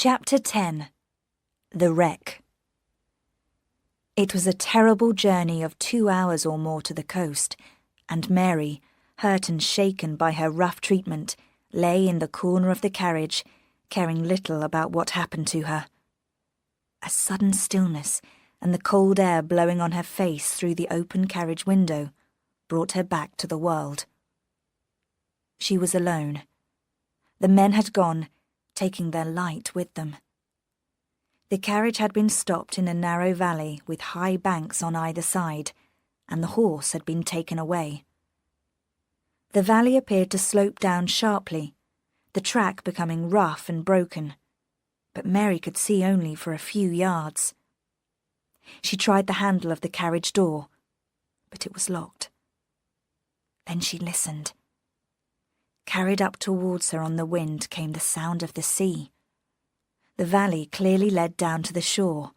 Chapter 10. The Wreck. It was a terrible journey of 2 hours or more to the coast, and Mary, hurt and shaken by her rough treatment, lay in the corner of the carriage, caring little about what happened to her. A sudden stillness, and the cold air blowing on her face through the open carriage window, brought her back to the world. She was alone. The men had gone, taking their light with them. The carriage had been stopped in a narrow valley with high banks on either side, and the horse had been taken away. The valley appeared to slope down sharply, the track becoming rough and broken, but Mary could see only for a few yards. She tried the handle of the carriage door, but it was locked. Then she listened. Carried up towards her on the wind came the sound of the sea. The valley clearly led down to the shore.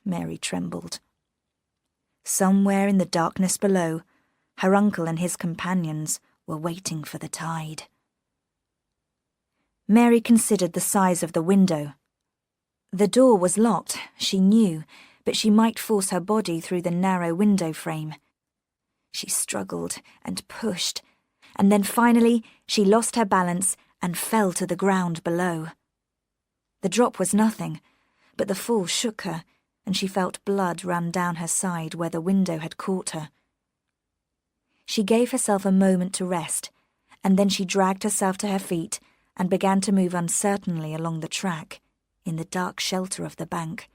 Mary trembled. Somewhere in the darkness below, her uncle and his companions were waiting for the tide. Mary considered the size of the window. The door was locked, she knew, but she might force her body through the narrow window frame. She struggled and pushed, and then finally she lost her balance and fell to the ground below. The drop was nothing, but the fall shook her, and she felt blood run down her side where the window had caught her. She gave herself a moment to rest, and then she dragged herself to her feet and began to move uncertainly along the track, in the dark shelter of the bank.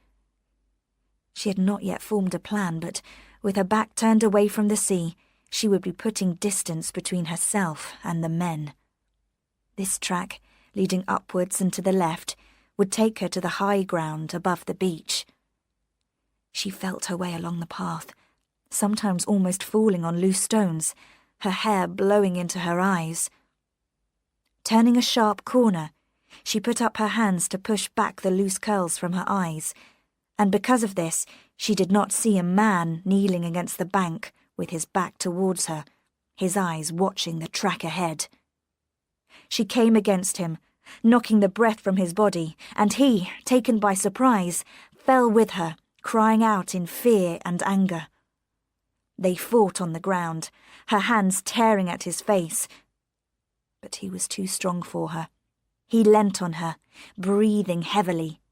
She had not yet formed a plan, but with her back turned away from the sea, she would be putting distance between herself and the men. This track, leading upwards and to the left, would take her to the high ground above the beach. She felt her way along the path, sometimes almost falling on loose stones, her hair blowing into her eyes. Turning a sharp corner, she put up her hands to push back the loose curls from her eyes, and because of this, she did not see a man kneeling against the bank with his back towards her, his eyes watching the track ahead. She came against him, knocking the breath from his body, and he, taken by surprise, fell with her, crying out in fear and anger. They fought on the ground, her hands tearing at his face. But he was too strong for her. He leant on her, breathing heavily.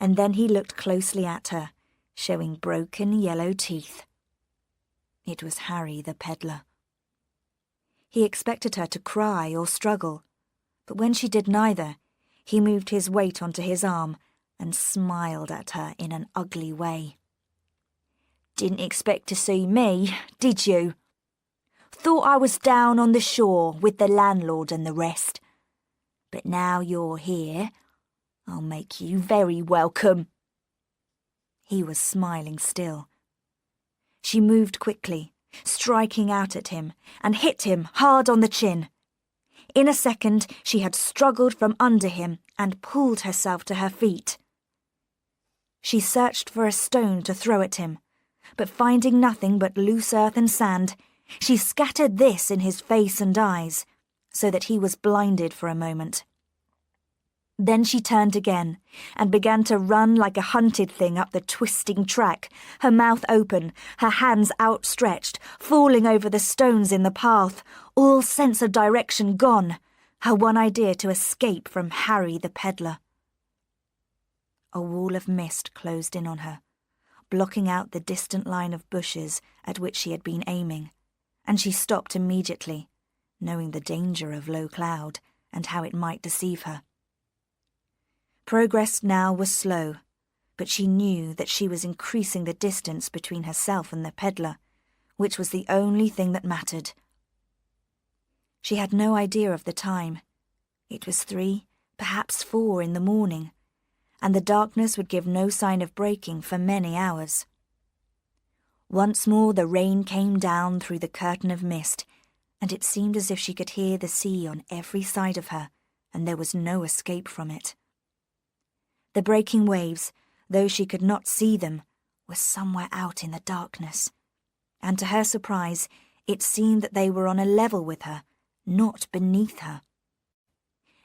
And then he looked closely at her, showing broken yellow teeth. It was Harry the peddler. He expected her to cry or struggle, but when she did neither, he moved his weight onto his arm and smiled at her in an ugly way. "Didn't expect to see me, did you? Thought I was down on the shore with the landlord and the rest. But now you're here, I'll make you very welcome." He was smiling still. She moved quickly, striking out at him, and hit him hard on the chin. In a second, she had struggled from under him and pulled herself to her feet. She searched for a stone to throw at him, but finding nothing but loose earth and sand, she scattered this in his face and eyes, so that he was blinded for a moment. Then she turned again and began to run like a hunted thing up the twisting track, her mouth open, her hands outstretched, falling over the stones in the path, all sense of direction gone, her one idea to escape from Harry the peddler. A wall of mist closed in on her, blocking out the distant line of bushes at which she had been aiming, and she stopped immediately, knowing the danger of low cloud and how it might deceive her. Progress now was slow, but she knew that she was increasing the distance between herself and the peddler, which was the only thing that mattered. She had no idea of the time. It was 3, perhaps 4 in the morning, and the darkness would give no sign of breaking for many hours. Once more the rain came down through the curtain of mist, and it seemed as if she could hear the sea on every side of her, and there was no escape from it. The breaking waves, though she could not see them, were somewhere out in the darkness, and to her surprise, it seemed that they were on a level with her, not beneath her.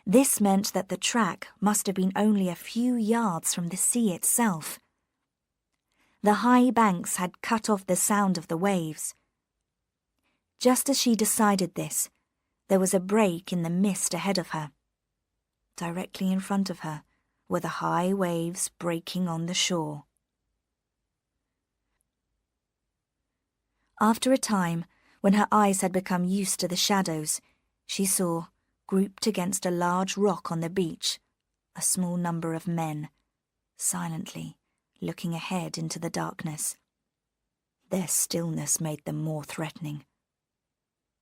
This meant that the track must have been only a few yards from the sea itself. The high banks had cut off the sound of the waves. Just as she decided this, there was a break in the mist ahead of her. Directly in front of her were the high waves breaking on the shore. After a time, when her eyes had become used to the shadows, she saw, grouped against a large rock on the beach, a small number of men, silently looking ahead into the darkness. Their stillness made them more threatening.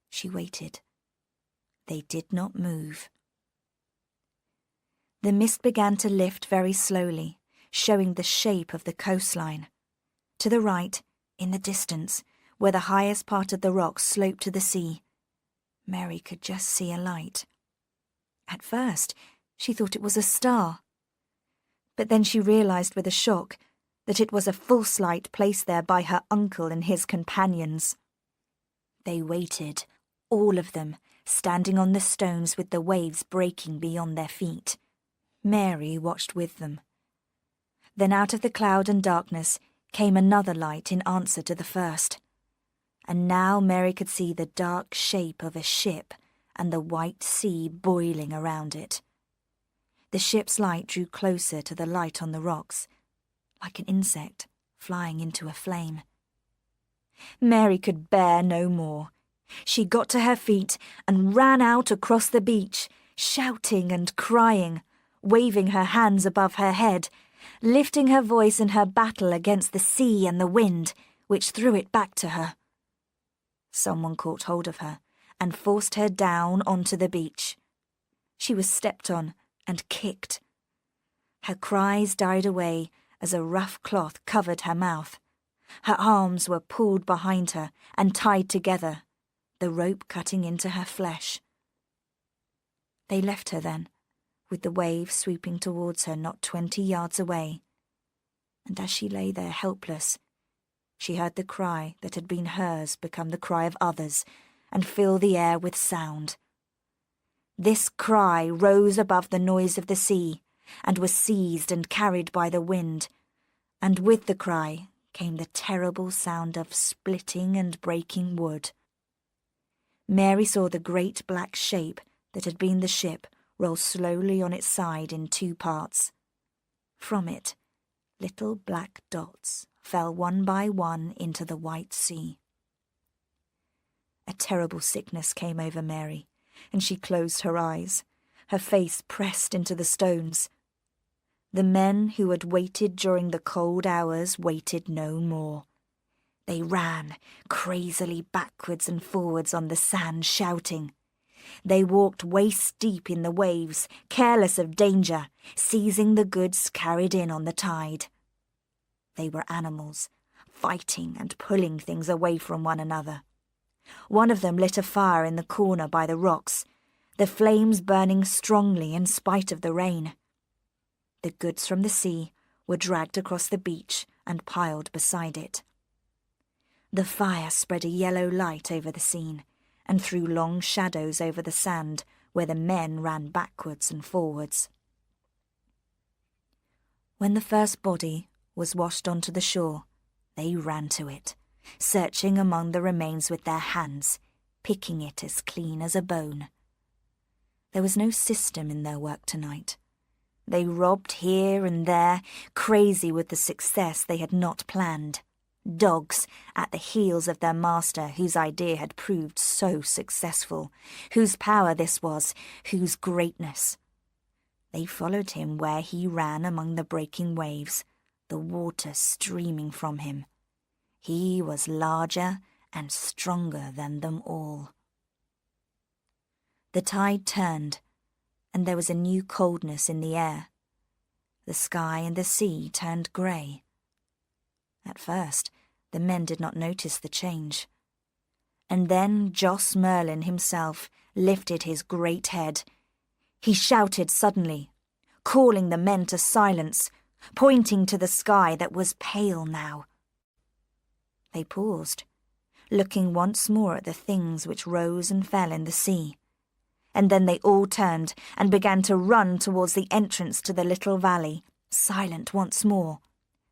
She waited. They did not move. The mist began to lift very slowly, showing the shape of the coastline. To the right, in the distance, where the highest part of the rock sloped to the sea, Mary could just see a light. At first, she thought it was a star. But then she realized with a shock that it was a false light placed there by her uncle and his companions. They waited, all of them, standing on the stones with the waves breaking beyond their feet. Mary watched with them. Then out of the cloud and darkness came another light in answer to the first. And now Mary could see the dark shape of a ship and the white sea boiling around it. The ship's light drew closer to the light on the rocks, like an insect flying into a flame. Mary could bear no more. She got to her feet and ran out across the beach, shouting and crying, waving her hands above her head, lifting her voice in her battle against the sea and the wind, which threw it back to her. Someone caught hold of her and forced her down onto the beach. She was stepped on and kicked. Her cries died away as a rough cloth covered her mouth. Her arms were pulled behind her and tied together, the rope cutting into her flesh. They left her then, with the waves sweeping towards her not 20 yards away. And as she lay there helpless, she heard the cry that had been hers become the cry of others and fill the air with sound. This cry rose above the noise of the sea and was seized and carried by the wind, and with the cry came the terrible sound of splitting and breaking wood. Mary saw the great black shape that had been the ship roll slowly on its side in 2 parts. From it, little black dots fell one by one into the white sea. A terrible sickness came over Mary, and she closed her eyes, her face pressed into the stones. The men who had waited during the cold hours waited no more. They ran crazily backwards and forwards on the sand, shouting. They walked waist-deep in the waves, careless of danger, seizing the goods carried in on the tide. They were animals, fighting and pulling things away from one another. One of them lit a fire in the corner by the rocks, the flames burning strongly in spite of the rain. The goods from the sea were dragged across the beach and piled beside it. The fire spread a yellow light over the scene and threw long shadows over the sand where the men ran backwards and forwards. When the first body was washed onto the shore, they ran to it, searching among the remains with their hands, picking it as clean as a bone. There was no system in their work tonight. They robbed here and there, crazy with the success they had not planned. Dogs at the heels of their master whose idea had proved so successful, whose power this was, whose greatness. They followed him where he ran among the breaking waves, the water streaming from him. He was larger and stronger than them all. The tide turned, and there was a new coldness in the air. The sky and the sea turned grey. At first, the men did not notice the change. And then Joss Merlin himself lifted his great head. He shouted suddenly, calling the men to silence, pointing to the sky that was pale now. They paused, looking once more at the things which rose and fell in the sea. and then they all turned and began to run towards the entrance to the little valley, silent once more,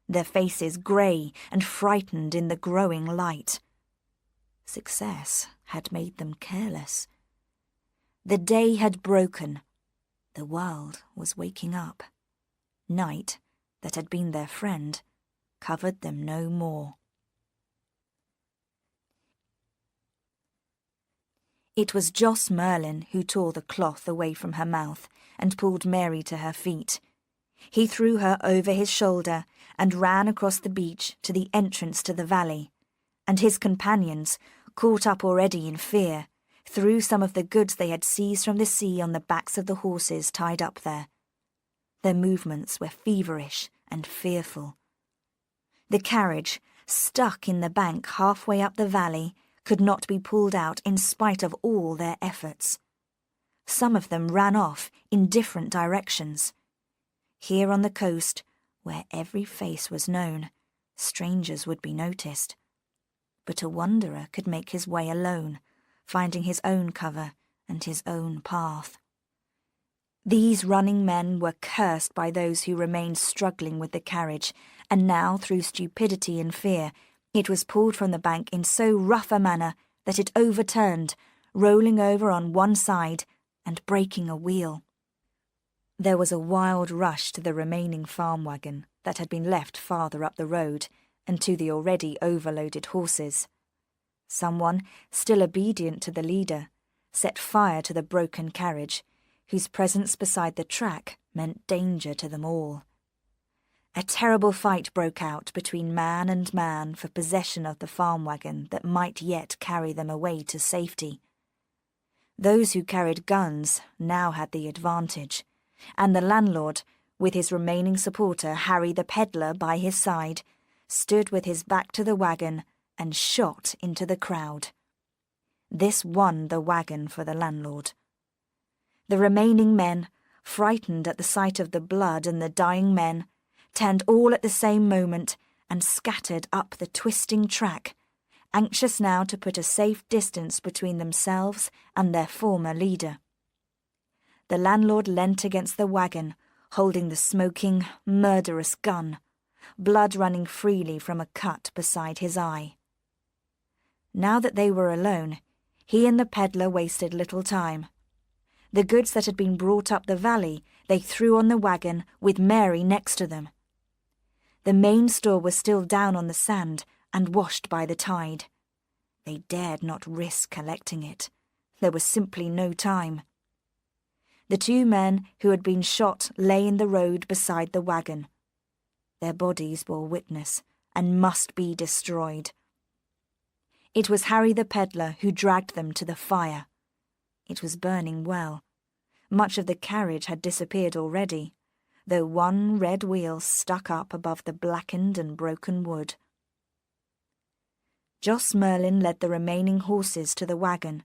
their faces grey and frightened in the growing light. Success had made them careless. The day had broken. The world was waking up. Night, that had been their friend, covered them no more. It was Joss Merlin who tore the cloth away from her mouth and pulled Mary to her feet. He threw her over his shoulder and ran across the beach to the entrance to the valley, and his companions, caught up already in fear, threw some of the goods they had seized from the sea on the backs of the horses tied up there. Their movements were feverish and fearful. The carriage, stuck in the bank halfway up the valley, could not be pulled out in spite of all their efforts. Some of them ran off in different directions. Here on the coast, where every face was known, strangers would be noticed. But a wanderer could make his way alone, finding his own cover and his own path. These running men were cursed by those who remained struggling with the carriage, and now, through stupidity and fear, it was pulled from the bank in so rough a manner that it overturned, rolling over on one side and breaking a wheel. There was a wild rush to the remaining farm wagon that had been left farther up the road, and to the already overloaded horses. Someone, still obedient to the leader, set fire to the broken carriage, whose presence beside the track meant danger to them all. A terrible fight broke out between man and man for possession of the farm wagon that might yet carry them away to safety. Those who carried guns now had the advantage, and the landlord, with his remaining supporter Harry the peddler by his side, stood with his back to the wagon and shot into the crowd. This won the wagon for the landlord. The remaining men, frightened at the sight of the blood and the dying men, turned all at the same moment and scattered up the twisting track, anxious now to put a safe distance between themselves and their former leader. The landlord leant against the wagon, holding the smoking, murderous gun, blood running freely from a cut beside his eye. Now that they were alone, he and the peddler wasted little time. The goods that had been brought up the valley they threw on the wagon with Mary next to them. The main store was still down on the sand and washed by the tide. They dared not risk collecting it. There was simply no time. The two men who had been shot lay in the road beside the wagon. Their bodies bore witness and must be destroyed. It was Harry the peddler who dragged them to the fire. It was burning well. Much of the carriage had disappeared already, though one red wheel stuck up above the blackened and broken wood. Joss Merlin led the remaining horses to the wagon,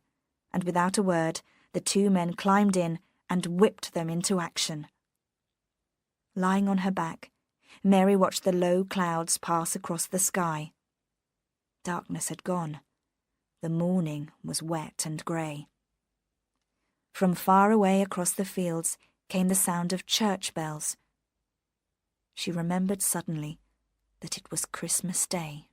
and without a word, the two men climbed in and whipped them into action. Lying on her back, Mary watched the low clouds pass across the sky. Darkness had gone. The morning was wet and grey. From far away across the fields came the sound of church bells. She remembered suddenly that it was Christmas Day.